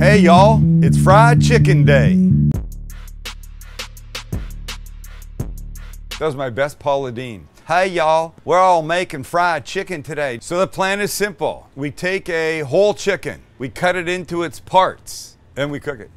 Hey y'all, it's fried chicken day. That was my best Paula Deen. Hey y'all, we're all making fried chicken today. So the plan is simple. We take a whole chicken, we cut it into its parts, and we cook it.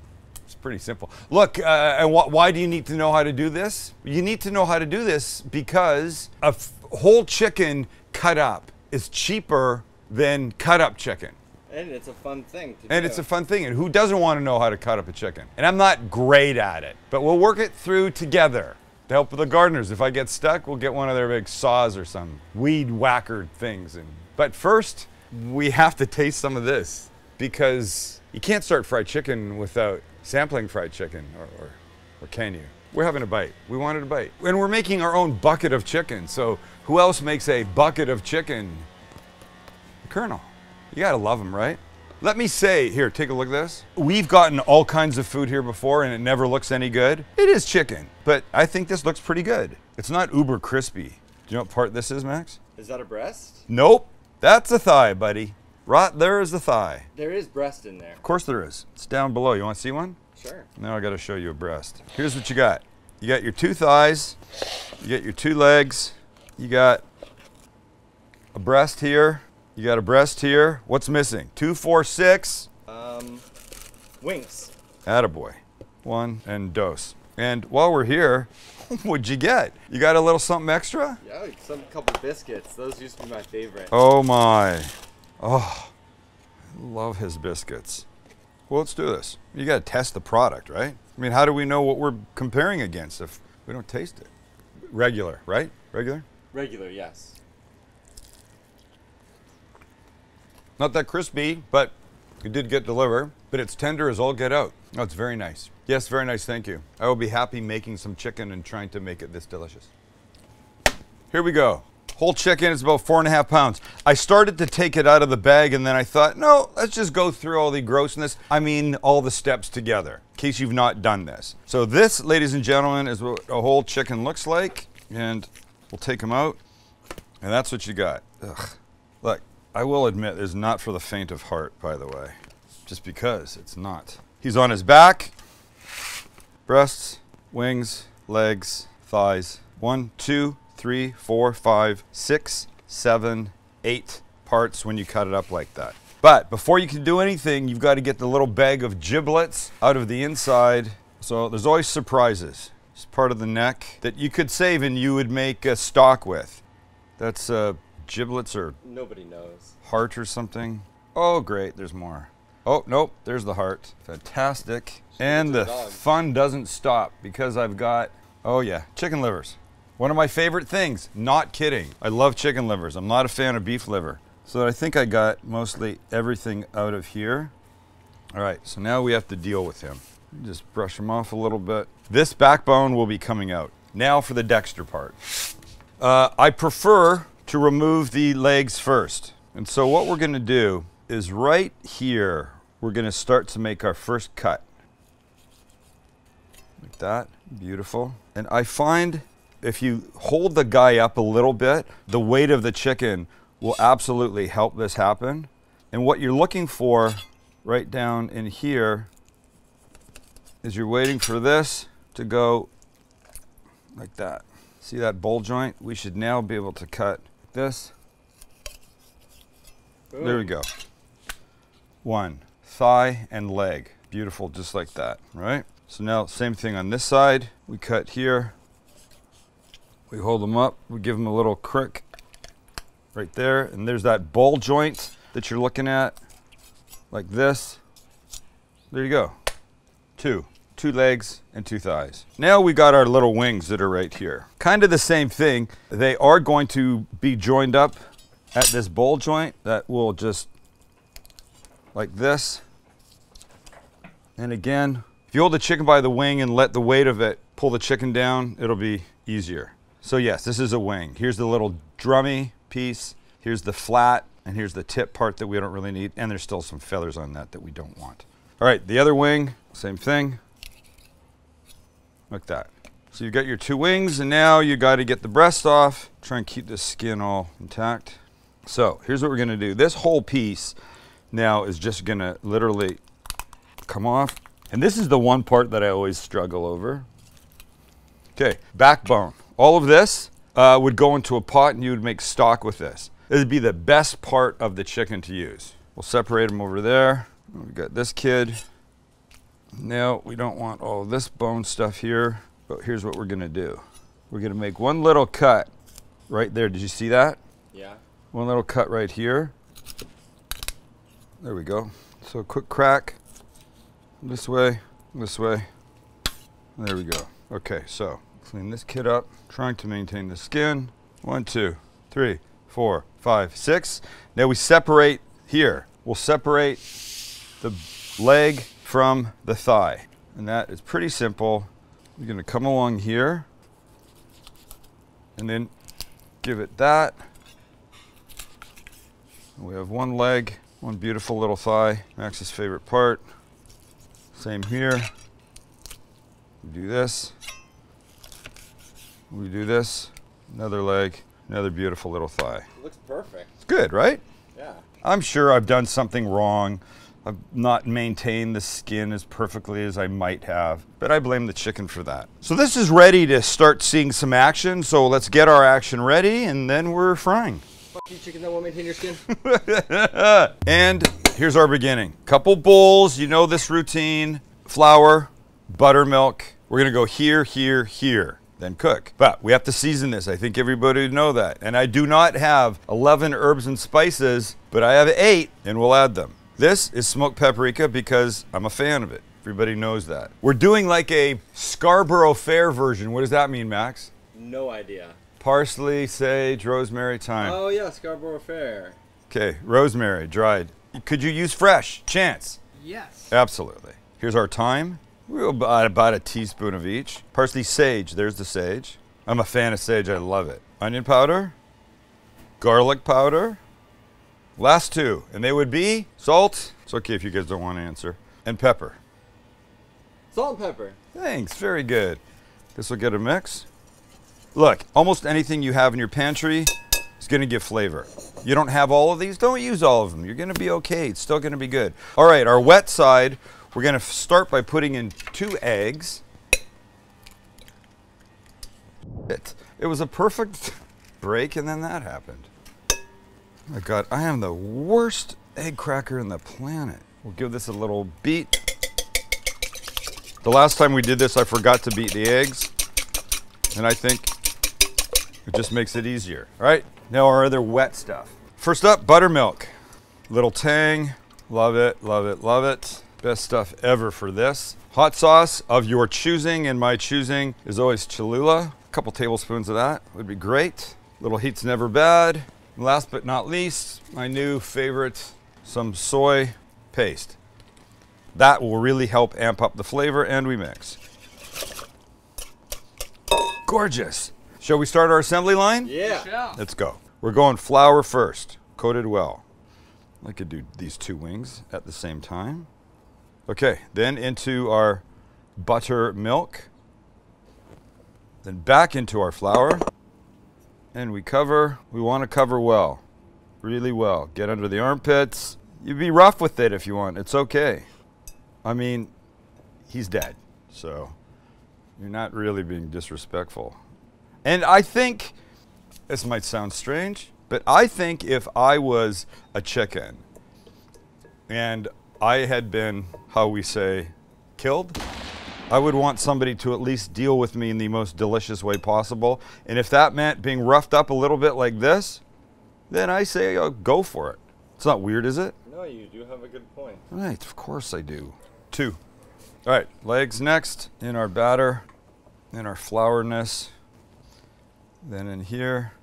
It's pretty simple. Look, and why do you need to know how to do this? You need to know how to do this because a whole chicken cut up is cheaper than cut up chicken. And it's a fun thing to do. And it's a fun thing. And who doesn't want to know how to cut up a chicken? And I'm not great at it, but we'll work it through together to help with the gardeners. If I get stuck, we'll get one of their big saws or some weed whacker things. But first, we have to taste some of this because you can't start fried chicken without sampling fried chicken, or can you? We're having a bite. We wanted a bite. And we're making our own bucket of chicken. So who else makes a bucket of chicken? The Colonel. You gotta love them, right? Let me say, here, take a look at this. We've gotten all kinds of food here before and it never looks any good. It is chicken, but I think this looks pretty good. It's not uber crispy. Do you know what part this is, Max? Is that a breast? Nope, that's a thigh, buddy. Right there is the thigh. There is breast in there. Of course there is. It's down below. You wanna see one? Sure. Now I gotta show you a breast. Here's what you got. You got your 2 thighs, you got your 2 legs, you got a breast here, you got a breast here. What's missing? 2, 4, 6. Wings. Attaboy. 1 and dose. And while we're here, what'd you get? You got a little something extra? Yeah, some couple biscuits. Those used to be my favorite. Oh my. Oh, I love his biscuits. Well, let's do this. You gotta test the product, right? I mean, how do we know what we're comparing against if we don't taste it? Regular, right? Regular? Regular, yes. Not that crispy, but it did get delivered. But it's tender as all get out. Oh, it's very nice. Yes, very nice, thank you. I will be happy making some chicken and trying to make it this delicious. Here we go. Whole chicken is about 4.5 pounds. I started to take it out of the bag and then I thought, no, let's just go through all the grossness. I mean, all the steps together, in case you've not done this. So this, ladies and gentlemen, is what a whole chicken looks like. And we'll take them out. And that's what you got. Ugh. Look. I will admit, it's not for the faint of heart, by the way, just because it's not. He's on his back, breasts, wings, legs, thighs. 1, 2, 3, 4, 5, 6, 7, 8 parts when you cut it up like that. But before you can do anything, you've got to get the little bag of giblets out of the inside. So there's always surprises. It's part of the neck that you could save and you would make a stock with. That's giblets or nobody knows. Heart or something. Oh great, there's more. Oh nope, there's the heart. Fantastic. And the fun doesn't stop because I've got, oh yeah, chicken livers. One of my favorite things, not kidding. I love chicken livers. I'm not a fan of beef liver. So I think I got mostly everything out of here. All right, so now we have to deal with him. Just brush him off a little bit. This backbone will be coming out. Now for the Dexter part. I prefer to remove the legs first. And so what we're gonna do is right here, we're gonna start to make our first cut. Like that, beautiful. And I find if you hold the guy up a little bit, the weight of the chicken will absolutely help this happen. And what you're looking for right down in here is you're waiting for this to go like that. See that bowl joint? We should now be able to cut this. Boom. There we go. 1 thigh and leg. Beautiful, just like that, right? So now same thing on this side. We cut here. We hold them up. We give them a little crick right there. And there's that bowl joint that you're looking at, like this. There you go. 2 legs and 2 thighs. Now we got our little wings that are right here. Kind of the same thing. They are going to be joined up at this bowl joint that will just like this. And again, if you hold the chicken by the wing and let the weight of it pull the chicken down, it'll be easier. So yes, this is a wing. Here's the little drummy piece. Here's the flat, and here's the tip part that we don't really need. And there's still some feathers on that we don't want. All right, the other wing, same thing. Like that. So you've got your 2 wings, and now you got to get the breast off. Try and keep the skin all intact. So here's what we're gonna do. This whole piece now is just gonna literally come off. And this is the one part that I always struggle over. Okay, backbone. All of this would go into a pot and you would make stock with this. This would be the best part of the chicken to use. We'll separate them over there. We've got this kid. Now, we don't want all this bone stuff here, but here's what we're gonna do. We're gonna make one little cut right there. Did you see that? Yeah. One little cut right here. There we go. So a quick crack. This way, this way. There we go. Okay, so clean this kid up. Trying to maintain the skin. 1, 2, 3, 4, 5, 6. Now we separate here. We'll separate the leg from the thigh. And that is pretty simple. You're gonna come along here and then give it that. We have one leg, one beautiful little thigh, Max's favorite part. Same here. We do this. We do this. Another leg, another beautiful little thigh. It looks perfect. It's good, right? Yeah. I'm sure I've done something wrong. I've not maintained the skin as perfectly as I might have, but I blame the chicken for that. So this is ready to start seeing some action, so let's get our action ready and then we're frying. Fuck you, chicken that won't maintain your skin. And here's our beginning. Couple bowls, you know this routine. Flour, buttermilk. We're gonna go here, here, here, then cook. But we have to season this. I think everybody would know that. And I do not have 11 herbs and spices, but I have 8 and we'll add them. This is smoked paprika because I'm a fan of it. Everybody knows that. We're doing like a Scarborough Fair version. What does that mean, Max? No idea. Parsley, sage, rosemary, thyme. Oh yeah, Scarborough Fair. Okay, rosemary, dried. Could you use fresh? Chance? Yes. Absolutely. Here's our thyme. We'll about a teaspoon of each. Parsley, sage. There's the sage. I'm a fan of sage. I love it. Onion powder. Garlic powder. Last 2. And they would be salt. It's okay if you guys don't want to answer. And pepper. Salt and pepper. Thanks. Very good. This will get a mix. Look, almost anything you have in your pantry is going to give flavor. You don't have all of these? Don't use all of them. You're going to be okay. It's still going to be good. All right, our wet side. We're going to start by putting in 2 eggs. It was a perfect break, and then that happened. Oh my God, I am the worst egg cracker in the planet. We'll give this a little beat. The last time we did this, I forgot to beat the eggs, and I think it just makes it easier. All right, now our other wet stuff. First up, buttermilk. Little tang, love it, love it, love it. Best stuff ever for this. Hot sauce of your choosing, and my choosing is always Cholula. A couple tablespoons of that would be great. Little heat's never bad. And last but not least, my new favorite, some soy paste. That will really help amp up the flavor, and we mix. Gorgeous. Shall we start our assembly line? Yeah. Let's go. We're going flour first, coated well. I could do these 2 wings at the same time. Okay, then into our buttermilk. Then back into our flour. And we cover. We want to cover well, really well. Get under the armpits. You be rough with it if you want. It's okay. I mean, he's dead, so you're not really being disrespectful. And I think, this might sound strange, but I think if I was a chicken and I had been, how we say, killed, I would want somebody to at least deal with me in the most delicious way possible. And if that meant being roughed up a little bit like this, then I say, oh, go for it. It's not weird, is it? No, you do have a good point. Right, of course I do. 2. All right, legs next in our batter, in our flourness. Then in here,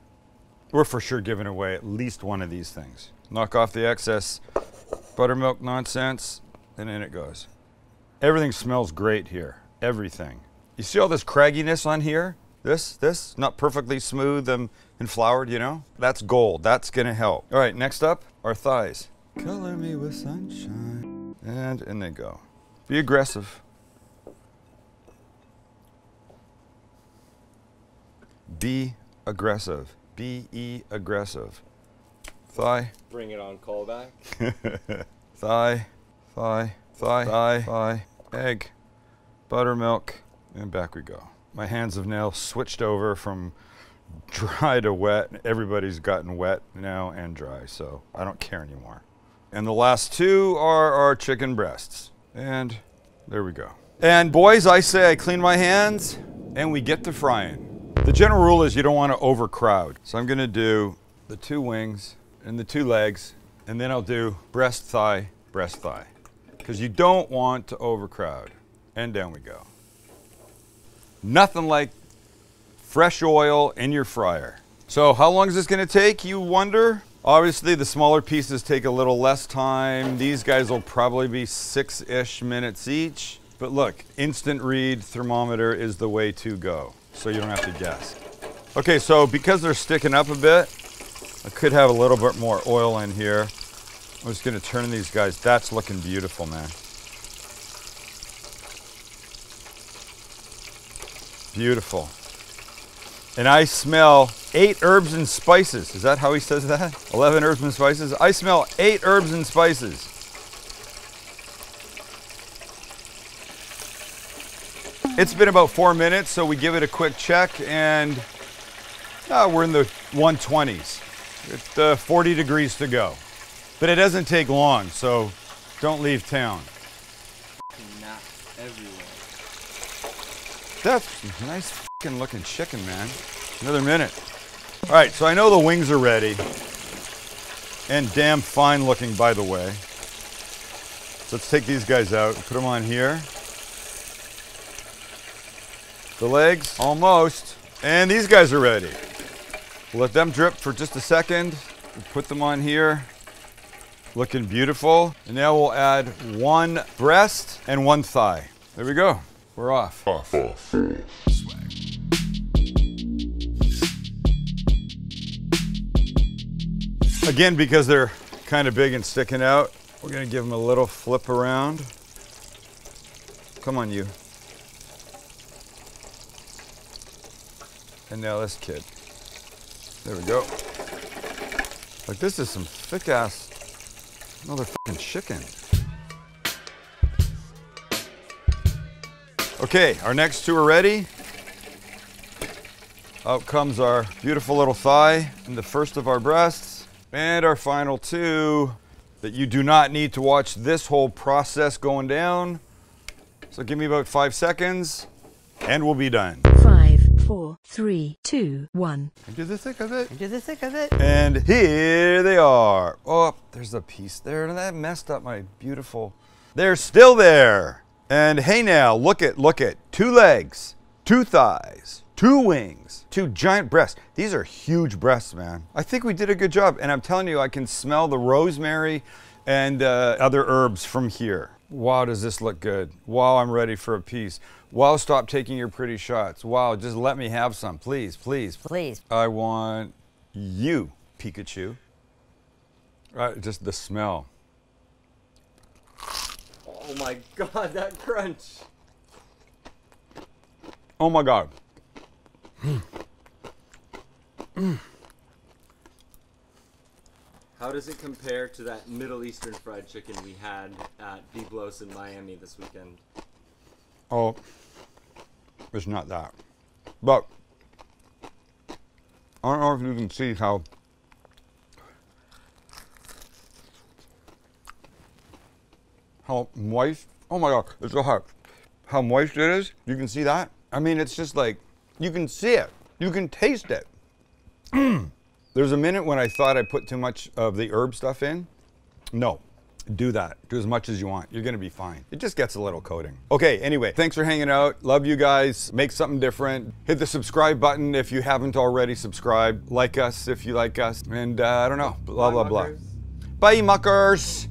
we're for sure giving away at least one of these things. Knock off the excess buttermilk nonsense, and in it goes. Everything smells great here. Everything. You see all this cragginess on here? This, not perfectly smooth and floured, you know? That's gold. That's gonna help. All right, next up, our thighs. Color me with sunshine. And in they go. Be aggressive. Be aggressive. B-E aggressive. Thigh. Bring it on, callback. Thigh. Thigh. thigh, egg, buttermilk, and back we go. My hands have now switched over from dry to wet. Everybody's gotten wet now and dry, so I don't care anymore. And the last two are our chicken breasts. And there we go. And boys, I say I clean my hands and we get to frying. The general rule is you don't want to overcrowd. So I'm gonna do the 2 wings and the 2 legs, and then I'll do breast, thigh, because you don't want to overcrowd. And down we go. Nothing like fresh oil in your fryer. So how long is this gonna take, you wonder? Obviously the smaller pieces take a little less time. These guys will probably be 6-ish minutes each. But look, instant read thermometer is the way to go, so you don't have to guess. Okay, so because they're sticking up a bit, I could have a little bit more oil in here. I'm just gonna turn these guys. That's looking beautiful, man. Beautiful. And I smell 8 herbs and spices. Is that how he says that? 11 herbs and spices? I smell 8 herbs and spices. It's been about 4 minutes, so we give it a quick check, and we're in the 120s. It's 40 degrees to go. But it doesn't take long, so don't leave town. Gnats everywhere. That's a nice fucking looking chicken, man. Another minute. All right, so I know the wings are ready. And damn fine looking, by the way. So let's take these guys out and put them on here. The legs, almost. And these guys are ready. We'll let them drip for just a second. We'll put them on here. Looking beautiful. And now we'll add 1 breast and 1 thigh. There we go. We're off. Again, because they're kind of big and sticking out, we're gonna give them a little flip around. Come on, you. And now this kid. There we go. Like, this is some thick ass motherfucking chicken. Okay, our next 2 are ready. Out comes our beautiful little thigh and the first of our breasts. And our final 2 that you do not need to watch this whole process going down. So give me about 5 seconds and we'll be done. 5, 4, 3, 2, 1. Into the thick of it. Into the thick of it. And here they are. Oh, there's a piece there. And that messed up my beautiful. They're still there. And hey now, look at 2 legs, 2 thighs, 2 wings, 2 giant breasts. These are huge breasts, man. I think we did a good job. And I'm telling you, I can smell the rosemary and other herbs from here. Wow, does this look good? Wow, I'm ready for a piece. Wow, stop taking your pretty shots. Wow, just let me have some, please, please. Please. I want you, Pikachu. Just the smell. Oh my god, that crunch. Oh my god. How does it compare to that Middle Eastern fried chicken we had at Biblos in Miami this weekend? Oh, it's not that. But I don't know if you can see how moist. Oh my god, it's so hot. How moist it is. You can see that? I mean, it's just like, you can see it. You can taste it. There's a minute when I thought I put too much of the herb stuff in. No, do that. Do as much as you want. You're gonna be fine. It just gets a little coating. Okay, anyway, thanks for hanging out. Love you guys. Make something different. Hit the subscribe button if you haven't already subscribed. Like us if you like us. And I don't know, blah, blah, blah. Muckers. Bye, muckers.